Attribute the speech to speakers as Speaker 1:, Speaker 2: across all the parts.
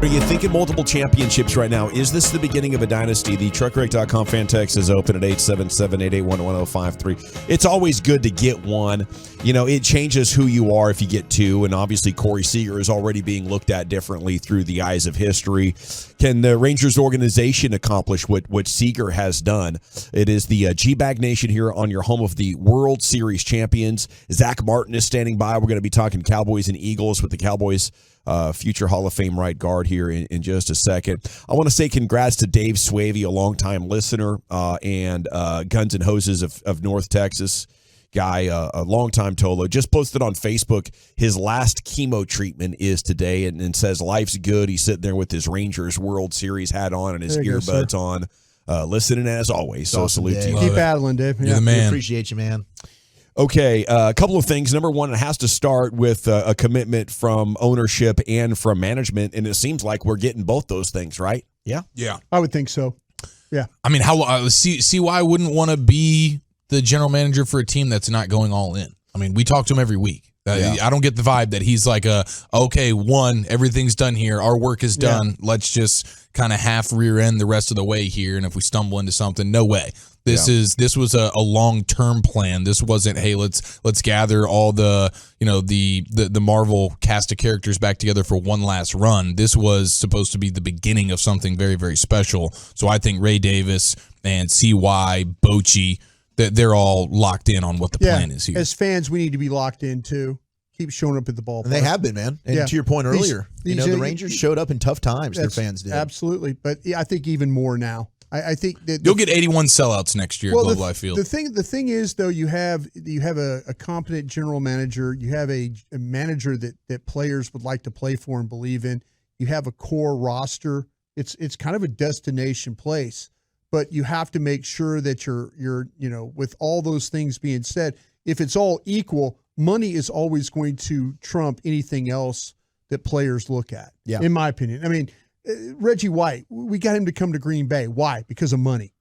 Speaker 1: Are you thinking multiple championships right now? Is this the beginning of a dynasty? The truckwreck.com fan text is open at 877-881-1053. It's always good to get one. You know, it changes who you are if you get two, and obviously Corey Seager is already being looked at differently through the eyes of history. Can the Rangers organization accomplish what Seager has done? It is the GBag Nation here on your home of the World Series champions. Zach Martin is standing by. We're going to be talking Cowboys and Eagles with the Cowboys future Hall of Fame right guard here in just a second. I want to say congrats to Dave Swavey, a longtime listener and Guns and Hoses of North Texas guy, a longtime Tolo. Just posted on Facebook his last chemo treatment is today and says life's good. He's sitting there with his Rangers World Series hat on and his earbuds on, listening as always. So
Speaker 2: awesome,
Speaker 1: salute
Speaker 2: Dave.
Speaker 1: to you.
Speaker 3: Keep battling, Dave.
Speaker 2: You're the man.
Speaker 3: We
Speaker 2: appreciate you, man.
Speaker 1: Okay, a couple of things. Number one, it has to start with a commitment from ownership and from management, and it seems like we're getting both those things, right?
Speaker 2: Yeah.
Speaker 3: I would think so. Yeah.
Speaker 4: I mean, how see why I wouldn't want to be the general manager for a team that's not going all in. I mean, we talk to him every week. I don't get the vibe that he's like, okay, everything's done here. Our work is done. Yeah. Let's just kind of half rear end the rest of the way here, and if we stumble into something, no way. This was a long-term plan. This wasn't, hey, let's gather all the Marvel cast of characters back together for one last run. This was supposed to be the beginning of something very, very special. So I think Ray Davis and CY, Bochy, they're all locked in on what the plan is here.
Speaker 3: As fans, we need to be locked in too. Keep showing up at the ballpark.
Speaker 2: And they have been, man. And to your point earlier, the Rangers showed up in tough times. Their fans did.
Speaker 3: Absolutely. But I think even more now. I think that
Speaker 4: you'll get 81 sellouts next year at Globe Life Field.
Speaker 3: The thing is, though, you have a competent general manager. You have a manager that players would like to play for and believe in. You have a core roster. It's kind of a destination place, but you have to make sure that you're with all those things being said, if it's all equal, money is always going to trump anything else that players look at. Yeah. In my opinion, I mean. Reggie White, we got him to come to Green Bay. Why? Because of money.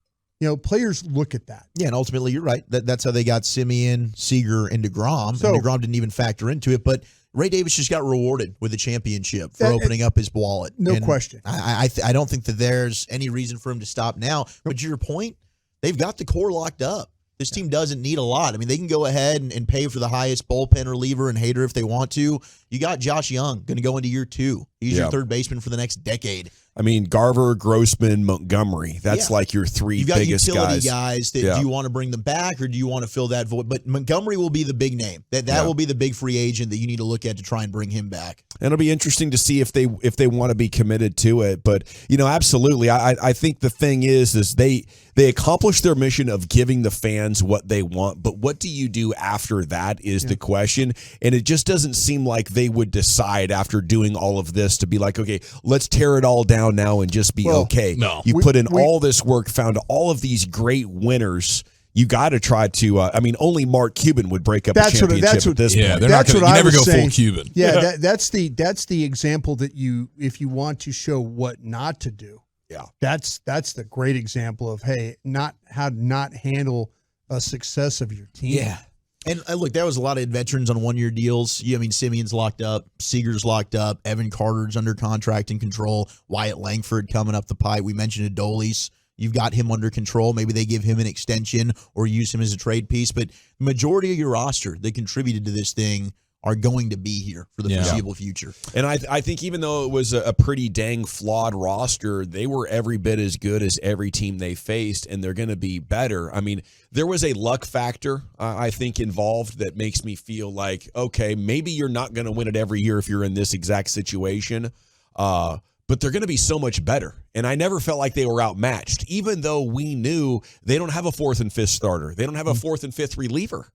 Speaker 3: Players look at that.
Speaker 2: Yeah, and ultimately, you're right. That's how they got Simeon, Seager, and DeGrom. So, and DeGrom didn't even factor into it. But Ray Davis just got rewarded with a championship for opening up his wallet.
Speaker 3: No question.
Speaker 2: I don't think that there's any reason for him to stop now. But to your point, they've got the core locked up. This team doesn't need a lot. I mean, they can go ahead and pay for the highest bullpen reliever and Hader if they want to. You got Josh Young going to go into year 2. He's your third baseman for the next decade.
Speaker 1: I mean, Garver, Grossman, Montgomery. That's like your three biggest guys.
Speaker 2: You've got utility guys. Do you want to bring them back or do you want to fill that void? But Montgomery will be the big name. That will be the big free agent that you need to look at to try and bring him back.
Speaker 1: And it'll be interesting to see if they want to be committed to it. But, absolutely. I think the thing is they accomplish their mission of giving the fans what they want. But what do you do after that is the question. And it just doesn't seem like they would decide after doing all of this to be like, okay, let's tear it all down now and just be okay.
Speaker 4: No.
Speaker 1: You put in all this work, found all of these great winners. You got to try to. Only Mark Cuban would break up a championship at this point.
Speaker 4: Yeah, they're not going to. You never go full Cuban.
Speaker 3: Yeah, that's the example that if you want to show what not to do.
Speaker 1: Yeah,
Speaker 3: that's the great example of how to not handle a success of your team.
Speaker 2: Yeah. And look, there was a lot of veterans on 1-year deals. Simeon's locked up, Seager's locked up, Evan Carter's under contract and control, Wyatt Langford coming up the pipe. We mentioned Adolis. You've got him under control. Maybe they give him an extension or use him as a trade piece. But the majority of your roster that contributed to this thing are going to be here for the foreseeable future.
Speaker 1: And I think even though it was a pretty dang flawed roster, they were every bit as good as every team they faced, and they're going to be better. I mean, there was a luck factor, I think, involved that makes me feel like, okay, maybe you're not going to win it every year if you're in this exact situation, but they're going to be so much better. And I never felt like they were outmatched, even though we knew they don't have a 4th and 5th starter. They don't have a 4th and 5th reliever.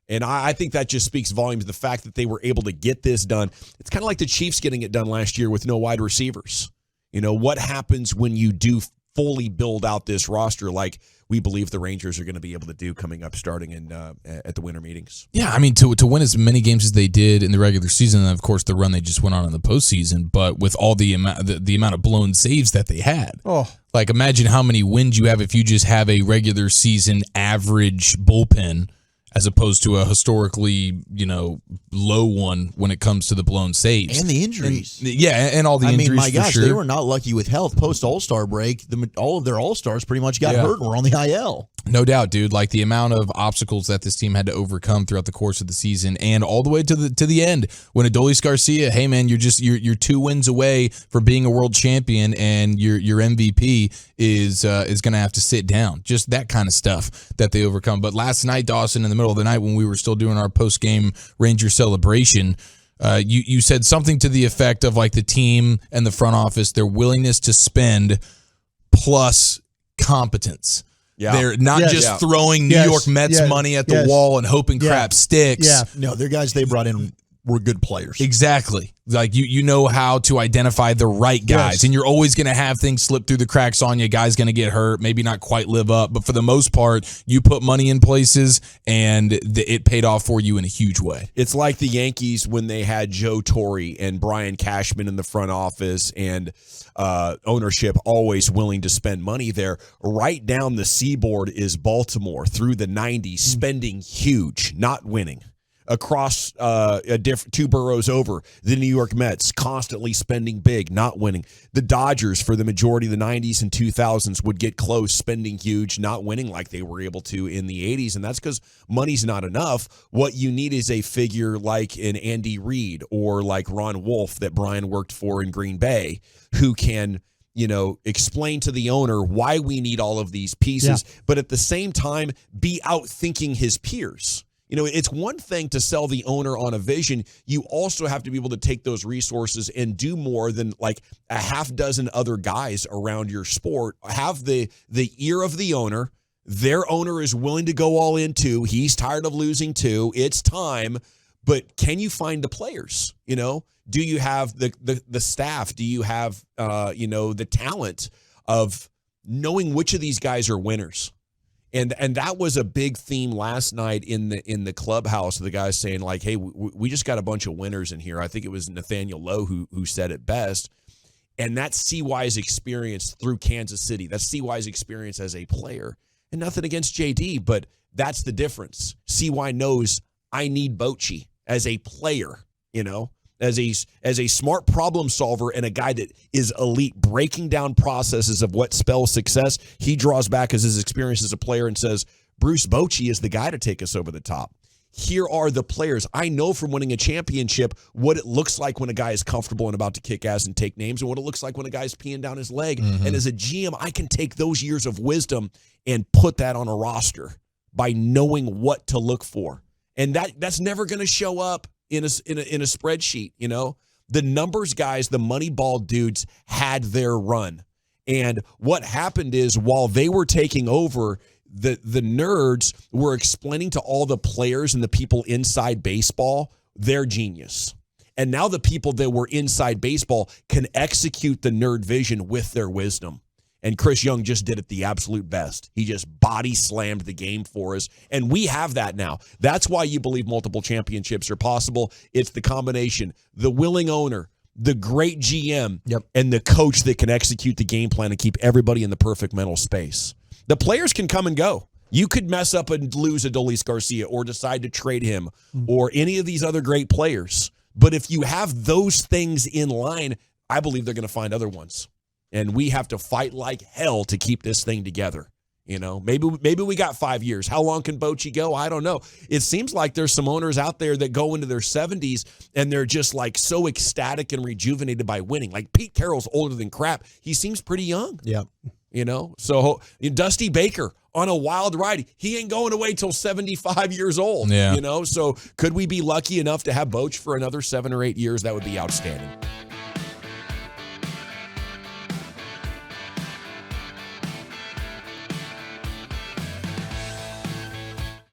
Speaker 1: And I think that just speaks volumes, the fact that they were able to get this done. It's kind of like the Chiefs getting it done last year with no wide receivers. What happens when you do fully build out this roster like we believe the Rangers are going to be able to do coming up starting at the winter meetings?
Speaker 4: Yeah, I mean, to win as many games as they did in the regular season, and of course the run they just went on in the postseason, but with all the amount of blown saves that they had. Like, imagine how many wins you have if you just have a regular season average bullpen as opposed to a historically, low one when it comes to the blown saves.
Speaker 2: And the injuries.
Speaker 4: And all the injuries.
Speaker 2: I mean, my
Speaker 4: for
Speaker 2: gosh,
Speaker 4: sure.
Speaker 2: they were not lucky with health. Post All-Star break, all of their All-Stars pretty much got hurt and were on the IL.
Speaker 4: No doubt, dude. Like the amount of obstacles that this team had to overcome throughout the course of the season and all the way to the end. When Adolis Garcia, hey man, you're 2 wins away from being a world champion, and your MVP is going to have to sit down. Just that kind of stuff that they overcome. But last night, Dawson, in the middle of the night when we were still doing our post-game Ranger celebration, you said something to the effect of like the team and the front office, their willingness to spend plus competence.
Speaker 1: Yeah.
Speaker 4: They're not just throwing New York Mets money at the wall and hoping crap sticks.
Speaker 3: Yeah.
Speaker 2: No, they're guys they brought in were good players.
Speaker 4: Exactly. Like you know how to identify the right guys, and you're always going to have things slip through the cracks on you. Guys going to get hurt, maybe not quite live up, but for the most part, you put money in places, and it paid off for you in a huge way.
Speaker 1: It's like the Yankees when they had Joe Torre and Brian Cashman in the front office, and ownership always willing to spend money there. Right down the seaboard is Baltimore through the 90s, spending huge, not winning. Across two boroughs over, the New York Mets constantly spending big, not winning. The Dodgers, for the majority of the 90s and 2000s, would get close, spending huge, not winning like they were able to in the 80s, and that's because money's not enough. What you need is a figure like an Andy Reid or like Ron Wolf that Brian worked for in Green Bay, who can explain to the owner why we need all of these pieces, but at the same time be out-thinking his peers. It's one thing to sell the owner on a vision. You also have to be able to take those resources and do more than like a half dozen other guys around your sport. Have the ear of the owner. Their owner is willing to go all in too. He's tired of losing too. It's time. But can you find the players? Do you have the staff? Do you have the talent of knowing which of these guys are winners? And that was a big theme last night in the clubhouse. The guys saying like, "Hey, we just got a bunch of winners in here." I think it was Nathaniel Lowe who said it best. And that's CY's experience through Kansas City. That's CY's experience as a player. And nothing against JD, but that's the difference. CY knows I need Bochy as a player. As a smart problem solver and a guy that is elite, breaking down processes of what spells success. He draws back as his experience as a player and says, Bruce Bochy is the guy to take us over the top. Here are the players. I know from winning a championship what it looks like when a guy is comfortable and about to kick ass and take names, and what it looks like when a guy's peeing down his leg. Mm-hmm. And as a GM, I can take those years of wisdom and put that on a roster by knowing what to look for. And that's never going to show up in a spreadsheet. The numbers guys, the money ball dudes had their run. And what happened is while they were taking over, the nerds were explaining to all the players and the people inside baseball their genius. And now the people that were inside baseball can execute the nerd vision with their wisdom. And Chris Young just did it the absolute best. He just body slammed the game for us. And we have that now. That's why you believe multiple championships are possible. It's the combination, the willing owner, the great GM, and the coach that can execute the game plan and keep everybody in the perfect mental space. The players can come and go. You could mess up and lose Adolis Garcia or decide to trade him or any of these other great players. But if you have those things in line, I believe they're going to find other ones. And we have to fight like hell to keep this thing together. Maybe we got 5 years. How long can Bochy go? I don't know. It seems like there's some owners out there that go into their 70s and they're just like so ecstatic and rejuvenated by winning. Like Pete Carroll's older than crap. He seems pretty young.
Speaker 2: Yeah.
Speaker 1: So Dusty Baker on a wild ride. He ain't going away till 75 years old.
Speaker 4: Yeah.
Speaker 1: So could we be lucky enough to have Boch for another 7 or 8 years? That would be outstanding.